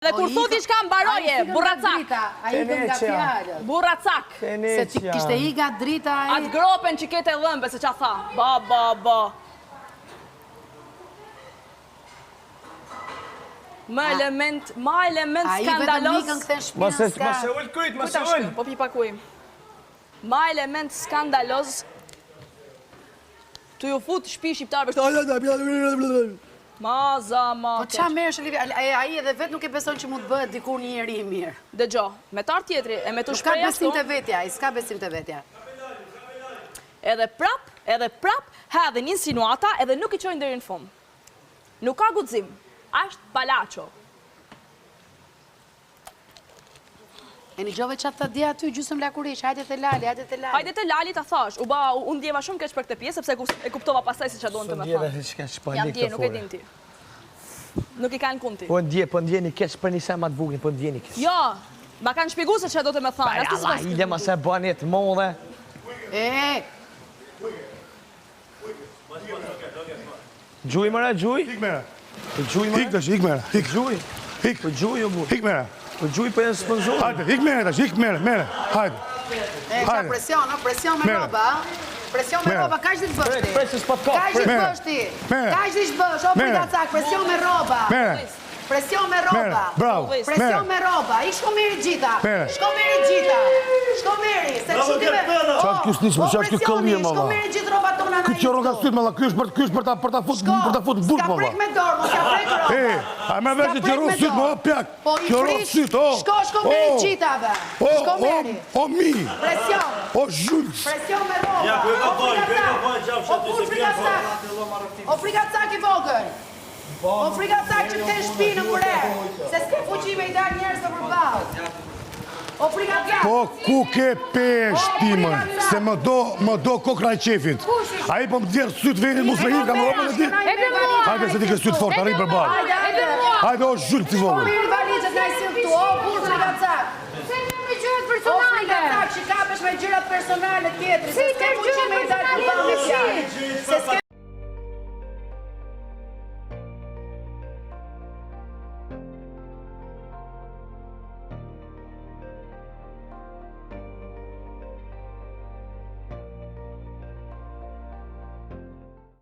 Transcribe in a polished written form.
Dhe kur thuti shka mbaroje, burracak. A i nga fjallë. Burracak. Se kishte i nga drita e... Atë gropen që kete dhëmbe, se qa tha. Ba. Ma element skandalos. Mase ull kryt, mase ull. Po pi pakuj. Ma element skandalos. Tu ju fut shpi shqiptarëve kështë. Maza. Po qa merë shëllivi, a i edhe vetë nuk e beson që mund të bëhet dikur një njeri i mirë. Dëgjo, me tar tjetri, e me të Ska shpreja besim të vetja, i s'ka besim të vetja. Edhe prap, ha dhe një insinuata edhe nuk i qojnë deri në fund. Nuk ka guxim, ashtë palacho. E një gjove qatë të dja ty, gjusëm lakurish, hajde të lali. Hajde të lali ta thash, unë ndjeva shumë keq për këtë pjesë, sepse e kuptova pastaj se që donë të me thash. Jam dje, nuk e din ti. Nuk i kanë kundi. Po ndje një keq për një se ma të vugin, po ndje një keq. Jo, ma kanë shpigu se që do të me thanë. Pa jalla, ide ma se banit modhe. Gjuj mëra, gjuj? Hik mera. Gjuj mëra? Hik tash, hik mera. Hik. Gjuj? Hik. Po gjuj o bu? Hik mera. Po gjuj po jenë sponsor. Hajde, hik mera tash, hik mera. Hajde. Qa presion me roba. Presion me roba, ka që të bësh ti? Pres, s'pat ka. Ka që të bësh ti? Ka që të bësh, o prigacak, presion me roba. Mera. Presion me roba. Bravo. Presion me roba. I shko meri gjitha. Shko meri. Se që ti me... Qatë kjo s'nishme, qatë kjo këllje, Shko mama. meri gjithë roba tona na Këtë që roga s'tyt, mama, kjo është për ta fut në burg, Ska prek mama. me dorë, mos ja prek roba. A me veç që roga s'tyt, mama, pjak. Po i Kjo roga frish, s'tyt, o. shko meri gjithave. Shko meri. O mi. Presion. O zhulls. Presion me roba. O frikacak i vogël. O frikacak që të shpinë në mure. Se s'ke fuqime i dalë njerës të përballë. O frikacak. Po ku ke pesh timën, se më do kokra i qefit. A i po më djerë sytë venit, mu s'me hirë, kam robën e ti. Hajde se ti ke sytë fort, arri për balë. Hajde o zhullë ti vogël. Mirë valizët nga i silë këtu, o burë frikacak. Se në me gjërat O personale. frikacak që kapesh me gjërat personale tjetëri. Se s'ke fuqime i dalë përballë. Se s'ke